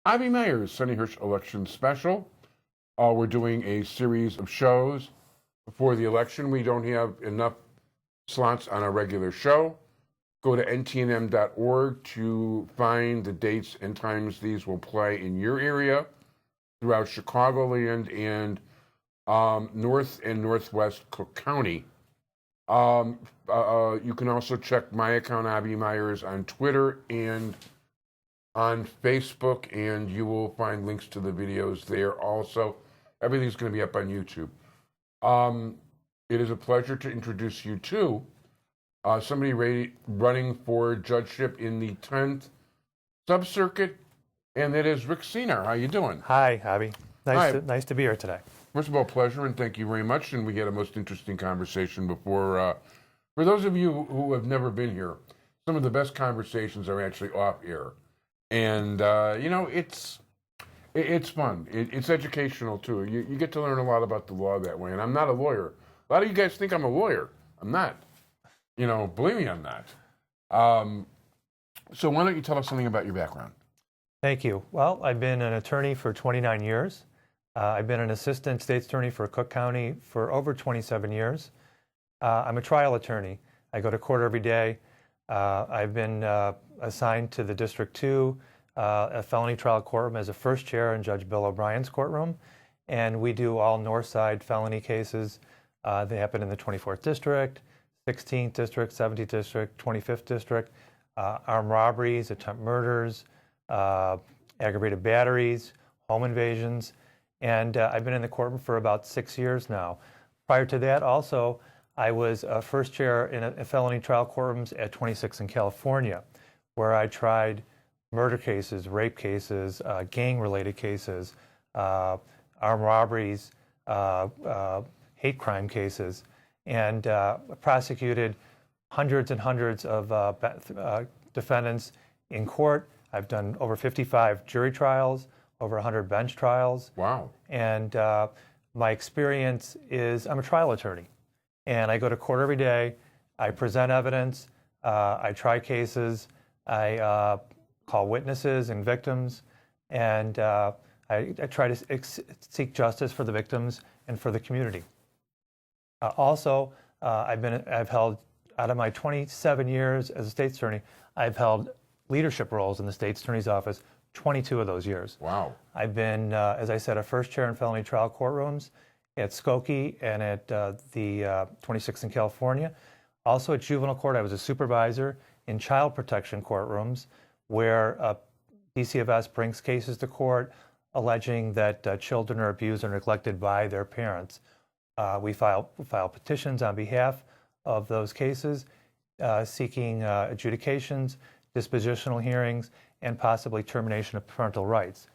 Avi Meyer's Sunny Hirsch Election Special. We're doing a series of shows before the election. We don't have enough slots on our regular show. Go to ntnm.org to find the dates and times these will play in your area throughout Chicagoland and North and Northwest Cook County. You can also check my account, Avi Myers, on Twitter and on Facebook, and you will find links to the videos there also. Everything's going to be up on YouTube. It is a pleasure to introduce you to somebody running for judgeship in the 10th Subcircuit, and that is Rick Cenar. How you doing? Hi, Avi. Nice to be here today. First of all, pleasure, and thank you very much. And we had a most interesting conversation before. For those of you who have never been here, some of the best conversations are actually off air. And, it's fun. It's educational, too. You get to learn a lot about the law that way. And I'm not a lawyer. A lot of you guys think I'm a lawyer. I'm not. Believe me, I'm not. So why don't you tell us something about your background? Thank you. Well, I've been an attorney for 29 years. I've been an assistant state's attorney for Cook County for over 27 years. I'm a trial attorney. I go to court every day. I've been assigned to the District 2, a felony trial courtroom as a first chair in Judge Bill O'Brien's courtroom. And we do all north side felony cases. They happen in the 24th District, 16th District, 17th District, 25th District, armed robberies, attempt murders, aggravated batteries, home invasions. And I've been in the courtroom for about 6 years now. Prior to that, also, I was a first chair in a felony trial courtrooms at 26 in California, where I tried murder cases, rape cases, gang-related cases, armed robberies, hate crime cases, and prosecuted hundreds and hundreds of defendants in court. I've done over 55 jury trials, over 100 bench trials. Wow. And my experience is I'm a trial attorney. And I go to court every day. I present evidence. I try cases. I call witnesses and victims. And I try to seek justice for the victims and for the community. Also, I've held, out of my 27 years as a state's attorney, I've held leadership roles in the state's attorney's office 22 of those years. Wow. I've been, as I said, a first chair in felony trial courtrooms at Skokie and at the 26th in California. Also at juvenile court, I was a supervisor in child protection courtrooms where DCFS brings cases to court alleging that children are abused or neglected by their parents. We file petitions on behalf of those cases, seeking adjudications, dispositional hearings, and possibly termination of parental rights.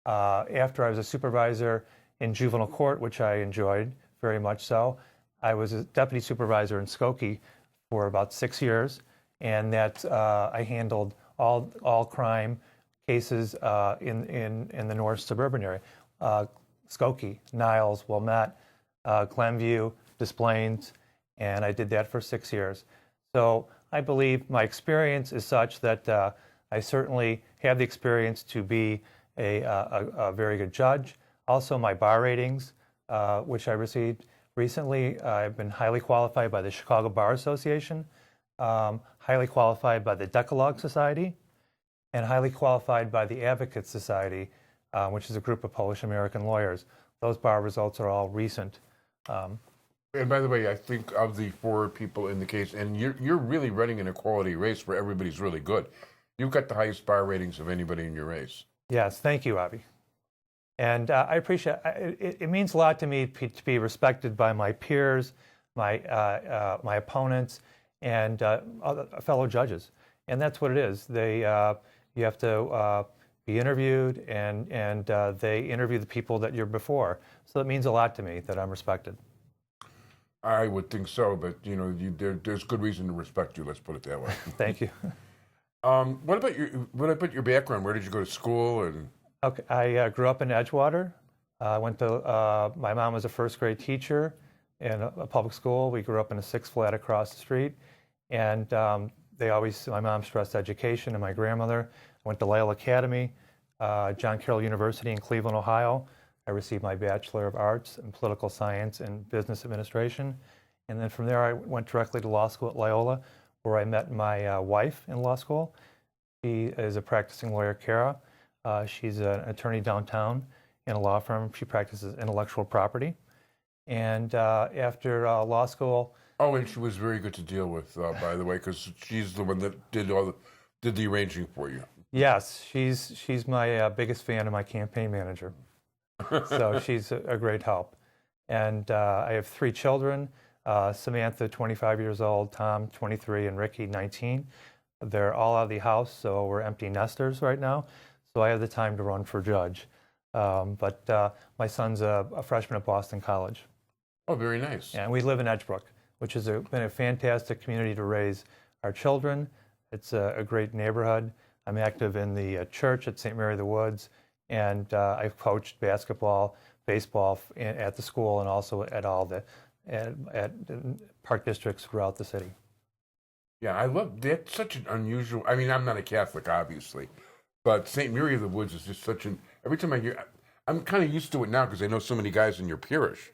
After I was a supervisor in juvenile court, which I enjoyed very much so, I was a deputy supervisor in Skokie for about 6 years, and that I handled all crime cases in the north suburban area. Skokie, Niles, Wilmette, Glenview, Des Plaines, and I did that for 6 years. So I believe my experience is such that I certainly have the experience to be a very good judge. Also, my bar ratings, which I received recently, I've been highly qualified by the Chicago Bar Association, highly qualified by the Decalogue Society, and highly qualified by the Advocate Society, which is a group of Polish-American lawyers. Those bar results are all recent. And by the way, I think of the 4 people in the case, and you're really running an equality race where everybody's really good. You've got the highest bar ratings of anybody in your race. Yes, thank you, Avi. And I appreciate it. It means a lot to me to be respected by my peers, my opponents, and other fellow judges. And that's what it is. You have to be interviewed, and they interview the people that you're before. So it means a lot to me that I'm respected. I would think so, but there's good reason to respect you. Let's put it that way. Thank you. What about your background? Where did you go to school? And okay, I grew up in Edgewater. My mom was a first grade teacher in a public school. We grew up in a 6 flat across the street, and my mom stressed education, and my grandmother. I went to Yale Academy. John Carroll University in Cleveland, Ohio. I received my Bachelor of Arts in Political Science and Business Administration. And then from there, I went directly to law school at Loyola, where I met my wife in law school. She is a practicing lawyer, Kara. She's an attorney downtown in a law firm. She practices intellectual property. And after law school... Oh, and she was very good to deal with, by the way, because she's the one that did the arranging for you. Yes, she's my biggest fan and my campaign manager. So she's a great help. And I have 3 children, Samantha, 25 years old, Tom, 23, and Ricky, 19. They're all out of the house, so we're empty nesters right now. So I have the time to run for judge. But my son's a freshman at Boston College. Oh, very nice. And we live in Edgebrook, which has been a fantastic community to raise our children. It's a great neighborhood. I'm active in the church at St. Mary of the Woods, and I've coached basketball, baseball at the school, and also at all the at park districts throughout the city. Yeah, I love that. Such an unusual. I mean, I'm not a Catholic, obviously, but St. Mary of the Woods is just such an. Every time I hear, I'm kind of used to it now because I know so many guys in your parish.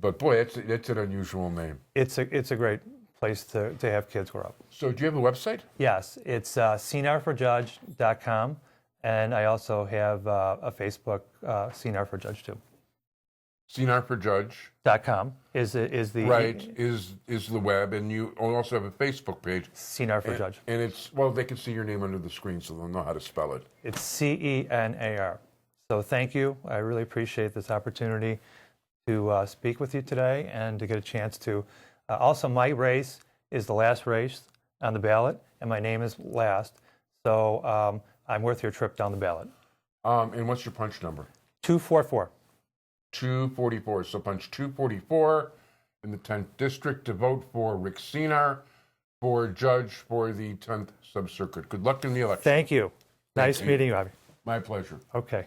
But boy, that's an unusual name. It's a great place to have kids grow up. So, do you have a website? Yes, it's cenarforjudge.com, and I also have a Facebook, Cenar for Judge too. Cenarforjudge.com is the right is the web, and you also have a Facebook page. Cenar for Judge, and it's they can see your name under the screen, so they'll know how to spell it. It's CENAR. So thank you. I really appreciate this opportunity to speak with you today and to get a chance to. Also, my race is the last race on the ballot, and my name is last. So I'm worth your trip down the ballot. And what's your punch number? 244. 244. So punch 244 in the 10th district to vote for Rick Cenar for judge for the 10th Subcircuit. Good luck in the election. Thank you. Nice meeting you, Abby. My pleasure. Okay.